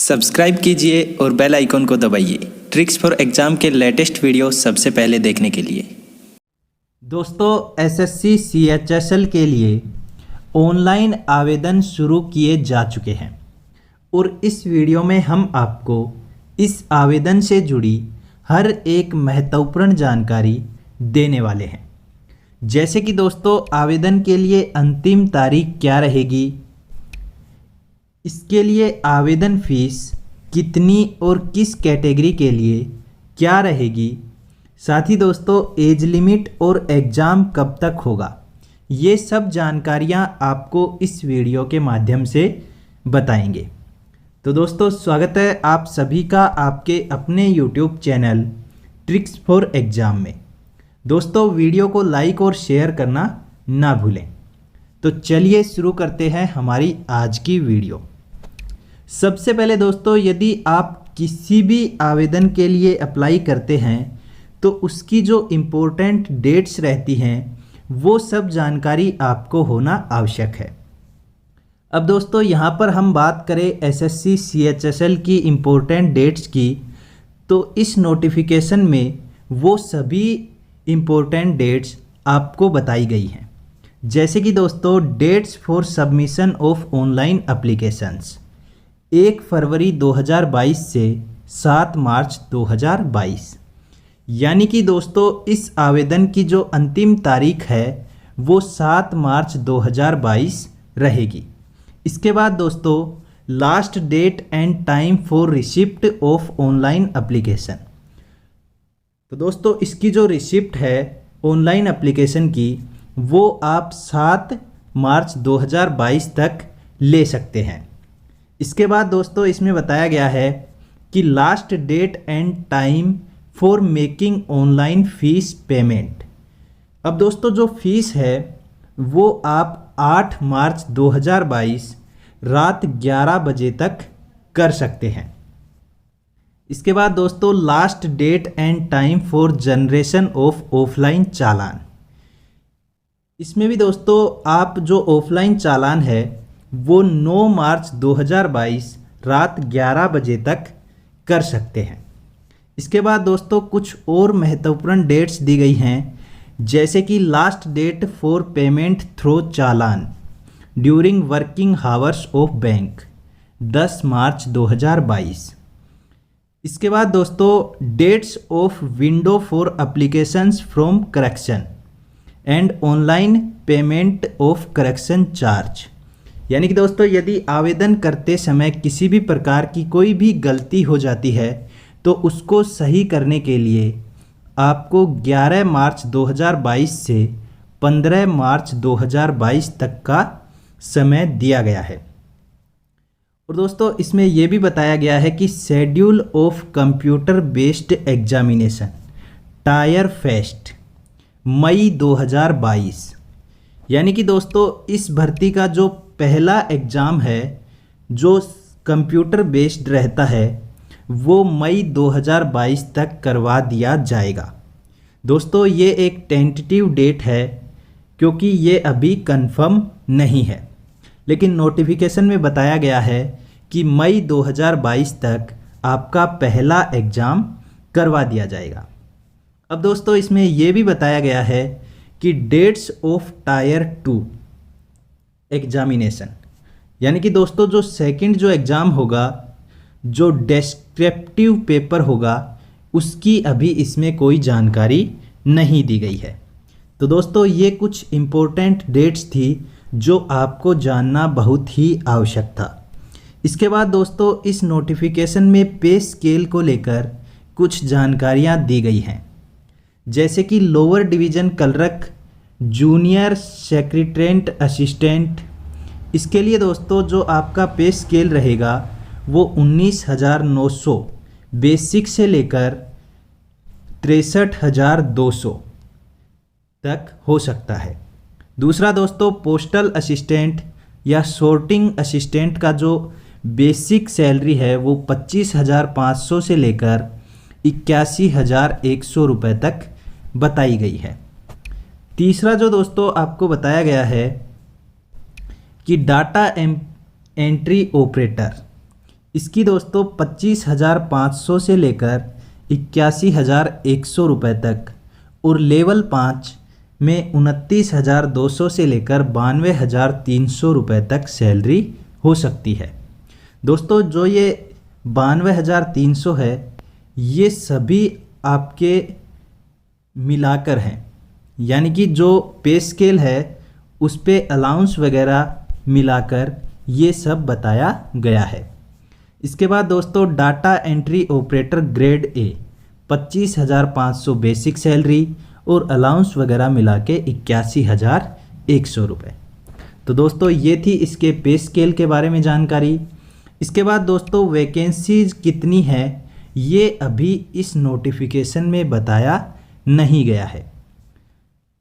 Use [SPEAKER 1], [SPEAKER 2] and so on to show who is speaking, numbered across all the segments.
[SPEAKER 1] Subscribe कीजिए और bell icon को दबाइए ट्रिक्स फॉर एग्जाम के लेटेस्ट वीडियो सबसे पहले देखने के लिए।
[SPEAKER 2] दोस्तों एसएससी सीएचएसएल के लिए ऑनलाइन आवेदन शुरू किए जा चुके हैं और इस वीडियो में हम आपको इस आवेदन से जुड़ी हर एक महत्वपूर्ण जानकारी देने वाले हैं। जैसे कि दोस्तों आवेदन के लिए अंतिम तारीख क्या रहेगी, इसके लिए आवेदन फीस कितनी और किस कैटेगरी के लिए क्या रहेगी, साथ ही दोस्तों एज लिमिट और एग्ज़ाम कब तक होगा, ये सब जानकारियां आपको इस वीडियो के माध्यम से बताएंगे। तो दोस्तों स्वागत है आप सभी का आपके अपने YouTube channel tricks for exam में। दोस्तों वीडियो को लाइक और शेयर करना ना भूलें। तो चलिए शुरू करते हैं हमारी आज की वीडियो। सबसे पहले दोस्तों यदि आप किसी भी आवेदन के लिए अप्लाई करते हैं तो उसकी जो इम्पोर्टेंट डेट्स रहती हैं वो सब जानकारी आपको होना आवश्यक है। अब दोस्तों यहाँ पर हम बात करें एसएससी सीएचएसएल की इम्पोर्टेंट डेट्स की, तो इस नोटिफिकेशन में वो सभी इम्पोर्टेंट डेट्स आपको बताई गई हैं। जैसे कि दोस्तों dates for submission of online applications 1 फरवरी 2022 से 7 मार्च 2022, यानी कि दोस्तों इस आवेदन की जो अंतिम तारीख है वो 7 मार्च 2022 रहेगी। इसके बाद दोस्तों last date and time for receipt of online application, तो दोस्तों इसकी जो रिसिप्ट है ऑनलाइन एप्लीकेशन की वो आप 7 मार्च 2022 तक ले सकते हैं। इसके बाद दोस्तों इसमें बताया गया है कि last date and time for making online fees payment. अब दोस्तों जो फ़ीस है वो आप 8 मार्च 2022 रात 11 बजे तक कर सकते हैं। इसके बाद दोस्तों last date and time for generation of offline चालान, इसमें भी दोस्तों आप जो ऑफलाइन चालान है वो 9 मार्च 2022 रात 11 बजे तक कर सकते हैं। इसके बाद दोस्तों कुछ और महत्वपूर्ण डेट्स दी गई हैं, जैसे कि last date for payment through चालान during working hours of bank 10 March 2022। इसके बाद दोस्तों dates of window for applications from correction and online payment of correction charge, यानी कि दोस्तों यदि आवेदन करते समय किसी भी प्रकार की कोई भी गलती हो जाती है तो उसको सही करने के लिए आपको 11 मार्च 2022 से 15 मार्च 2022 तक का समय दिया गया है। और दोस्तों इसमें यह भी बताया गया है कि schedule of computer based examination tier first May 2022, यानी कि दोस्तों इस भर्ती का जो पहला एग्ज़ाम है जो कंप्यूटर बेस्ड रहता है वो मई 2022 तक करवा दिया जाएगा। दोस्तों ये एक टेंटेटिव डेट है क्योंकि ये अभी कंफर्म नहीं है, लेकिन नोटिफिकेशन में बताया गया है कि मई 2022 तक आपका पहला एग्ज़ाम करवा दिया जाएगा। अब दोस्तों इसमें यह भी बताया गया है कि डेट्स ऑफ टायर 2 एग्जामिनेशन, यानी कि दोस्तों जो सेकंड जो एग्ज़ाम होगा जो डिस्क्रिप्टिव पेपर होगा उसकी अभी इसमें कोई जानकारी नहीं दी गई है। तो दोस्तों ये कुछ इम्पोर्टेंट डेट्स थी जो आपको जानना बहुत ही आवश्यक था। इसके बाद दोस्तों इस नोटिफिकेशन में पे स्केल को लेकर कुछ जानकारियां दी गई हैं, जैसे कि lower division clerk junior secretariat assistant, इसके लिए दोस्तों जो आपका पे स्केल रहेगा वो 19,900 बेसिक से लेकर 63,200 तक हो सकता है। दूसरा दोस्तों पोस्टल असिस्टेंट या सॉर्टिंग असिस्टेंट का जो बेसिक सैलरी है वो 25,500 से लेकर 81,100 रुपये तक बताई गई है। तीसरा जो दोस्तों आपको बताया गया है कि डाटा एंट्री ऑपरेटर, इसकी दोस्तों 25,500 से लेकर 81,100 रुपये तक और लेवल 5 में 29,200 से लेकर 92,300 रुपये तक सैलरी हो सकती है। दोस्तों जो ये 92,300 है ये सभी आपके मिलाकर हैं, यानी कि जो पे स्केल है उस पे अलाउंस वगैरह मिलाकर ये सब बताया गया है। इसके बाद दोस्तों data entry operator grade A 25,500 basic salary और अलाउंस वगैरह मिला के 81,100 रुपये। तो दोस्तों ये थी इसके पे स्केल के बारे में जानकारी। इसके बाद दोस्तों वैकेंसीज कितनी है ये अभी इस नोटिफिकेशन में बताया नहीं गया है।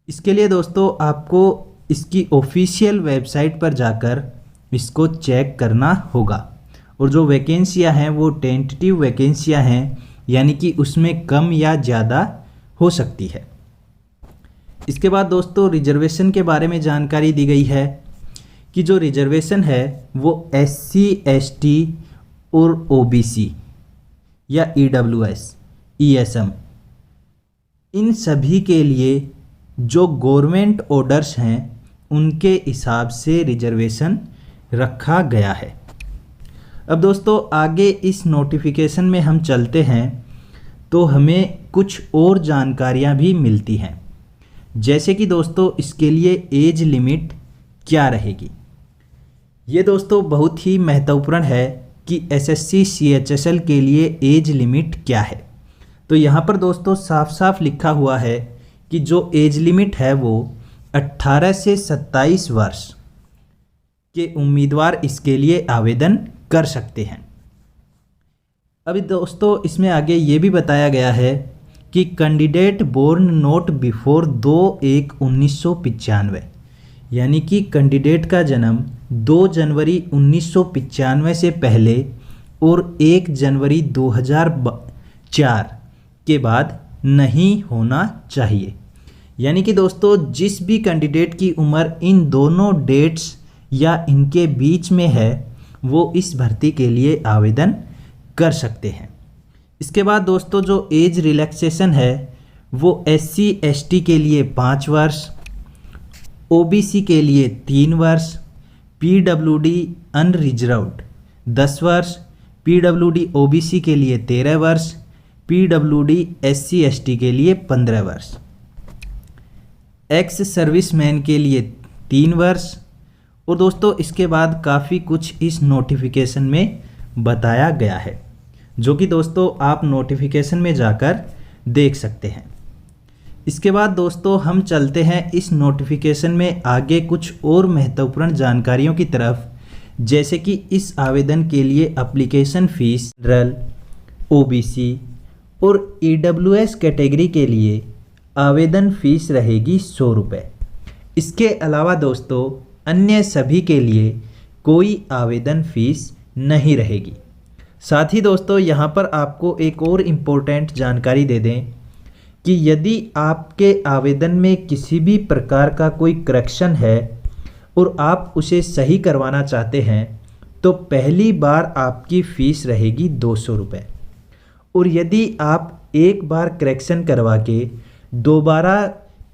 [SPEAKER 2] इसके लिए दोस्तों आपको इसकी ऑफिशियल वेबसाइट पर जाकर इसको चेक करना होगा और जो वैकेंसियां हैं वो टेंटेटिव वैकेंसियां हैं, यानी कि उसमें कम या ज़्यादा हो सकती है। इसके बाद दोस्तों रिजर्वेशन के बारे में जानकारी दी गई है कि जो रिजर्वेशन है वो SC ST और OBC या EWS ESM इन सभी के लिए जो गवर्नमेंट ऑर्डर्स हैं उनके हिसाब से रिजर्वेशन रखा गया है। अब दोस्तों आगे इस नोटिफिकेशन में हम चलते हैं तो हमें कुछ और जानकारियां भी मिलती हैं, जैसे कि दोस्तों इसके लिए एज लिमिट क्या रहेगी। ये दोस्तों बहुत ही महत्वपूर्ण है कि SSC CHSL के लिए एज लिमिट क्या है। तो यहाँ पर दोस्तों साफ साफ लिखा हुआ है कि जो एज लिमिट है वो 18 से 27 वर्ष के उम्मीदवार इसके लिए आवेदन कर सकते हैं। अभी दोस्तों इसमें आगे ये भी बताया गया है कि कैंडिडेट बोर्न नोट बिफोर 2/1/1995, यानी कि कैंडिडेट का जन्म 2 जनवरी 1995 से पहले और 1 जनवरी 2004 के बाद नहीं होना चाहिए। यानी कि दोस्तों जिस भी कैंडिडेट की उम्र इन दोनों डेट्स या इनके बीच में है वो इस भर्ती के लिए आवेदन कर सकते हैं। इसके बाद दोस्तों जो एज रिलैक्सेशन है वो SC ST के लिए 5 वर्ष, OBC के लिए 3 वर्ष, PWD अनरिजर्व्ड 10 वर्ष, PWD OBC के लिए 13 वर्ष, PWD SC ST के लिए 15 वर्ष, एक्स सर्विसमैन के लिए 3 वर्ष। और दोस्तों इसके बाद काफ़ी कुछ इस नोटिफिकेशन में बताया गया है, जो कि दोस्तों आप नोटिफिकेशन में जाकर देख सकते हैं। इसके बाद दोस्तों हम चलते हैं इस नोटिफिकेशन में आगे कुछ और महत्वपूर्ण जानकारियों की तरफ, जैसे कि इस आवेदन के लिए एप्लीकेशन फ़ीस जनरल, OBC और EWS कैटेगरी के लिए आवेदन फ़ीस रहेगी 100 रुपये। इसके अलावा दोस्तों अन्य सभी के लिए कोई आवेदन फ़ीस नहीं रहेगी। साथ ही दोस्तों यहाँ पर आपको एक और इम्पोर्टेंट जानकारी दे दें कि यदि आपके आवेदन में किसी भी प्रकार का कोई करेक्शन है और आप उसे सही करवाना चाहते हैं तो पहली बार आपकी फ़ीस रहेगी 200 रुपये, और यदि आप एक बार करेक्शन करवा के दोबारा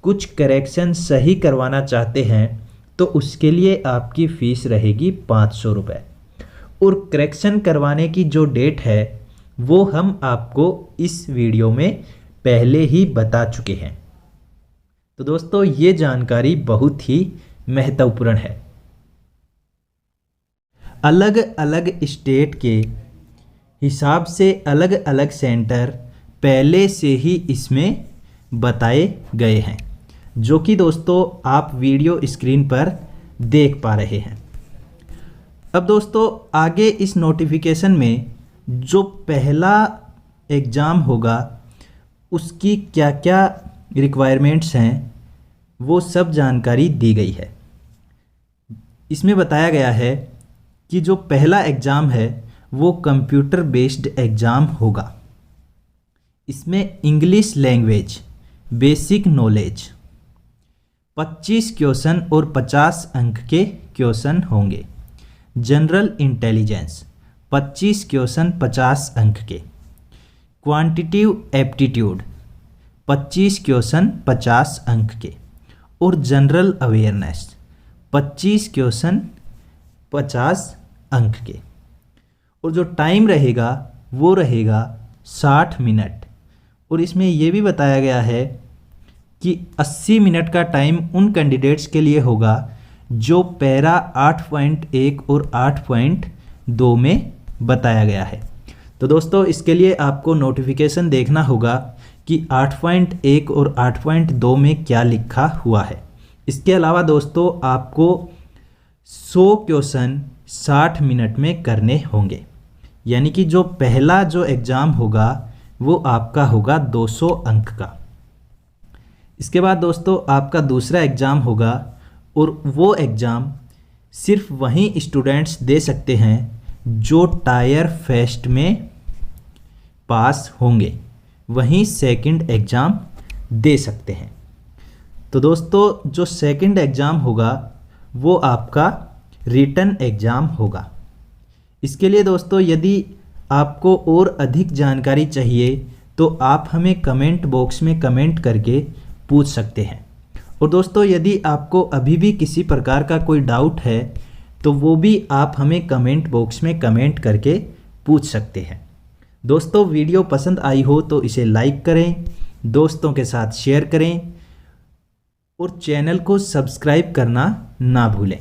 [SPEAKER 2] कुछ करेक्शन सही करवाना चाहते हैं तो उसके लिए आपकी फ़ीस रहेगी 500 रुपये। और करेक्शन करवाने की जो डेट है वो हम आपको इस वीडियो में पहले ही बता चुके हैं। तो दोस्तों ये जानकारी बहुत ही महत्वपूर्ण है। अलग अलग स्टेट के हिसाब से अलग अलग सेंटर पहले से ही इसमें बताए गए हैं, जो कि दोस्तों आप वीडियो स्क्रीन पर देख पा रहे हैं। अब दोस्तों आगे इस नोटिफिकेशन में जो पहला एग्ज़ाम होगा उसकी क्या क्या रिक्वायरमेंट्स हैं वो सब जानकारी दी गई है। इसमें बताया गया है कि जो पहला एग्ज़ाम है वो कंप्यूटर बेस्ड एग्ज़ाम होगा। इसमें English language basic knowledge 25 question और 50 अंक के क्वेश्चन होंगे। जनरल इंटेलिजेंस 25 क्वेश्चन 50 अंक के। क्वांटिटिव एप्टीट्यूड 25 क्वेश्चन 50 अंक के। और जनरल अवेयरनेस 25 क्वेश्चन 50 अंक के। और जो टाइम रहेगा वो रहेगा 60 मिनट। और इसमें ये भी बताया गया है कि 80 मिनट का टाइम उन कैंडिडेट्स के लिए होगा जो पैरा 8.1 और 8.2 में बताया गया है। तो दोस्तों इसके लिए आपको नोटिफिकेशन देखना होगा कि 8.1 और 8.2 में क्या लिखा हुआ है। इसके अलावा दोस्तों आपको 100 क्वेश्चन 60 मिनट में करने होंगे, यानी कि जो पहला जो एग्ज़ाम होगा वो आपका होगा 200 अंक का। इसके बाद दोस्तों आपका दूसरा एग्ज़ाम होगा और वो एग्ज़ाम सिर्फ वहीं स्टूडेंट्स दे सकते हैं जो टायर फेस्ट में पास होंगे, वहीं सेकंड एग्ज़ाम दे सकते हैं। तो दोस्तों जो सेकंड एग्ज़ाम होगा वो आपका रिटन एग्ज़ाम होगा। इसके लिए दोस्तों यदि आपको और अधिक जानकारी चाहिए तो आप हमें कमेंट बॉक्स में कमेंट करके पूछ सकते हैं। और दोस्तों यदि आपको अभी भी किसी प्रकार का कोई डाउट है तो वो भी आप हमें कमेंट बॉक्स में कमेंट करके पूछ सकते हैं। दोस्तों वीडियो पसंद आई हो तो इसे लाइक करें, दोस्तों के साथ शेयर करें और चैनल को सब्सक्राइब करना ना भूलें।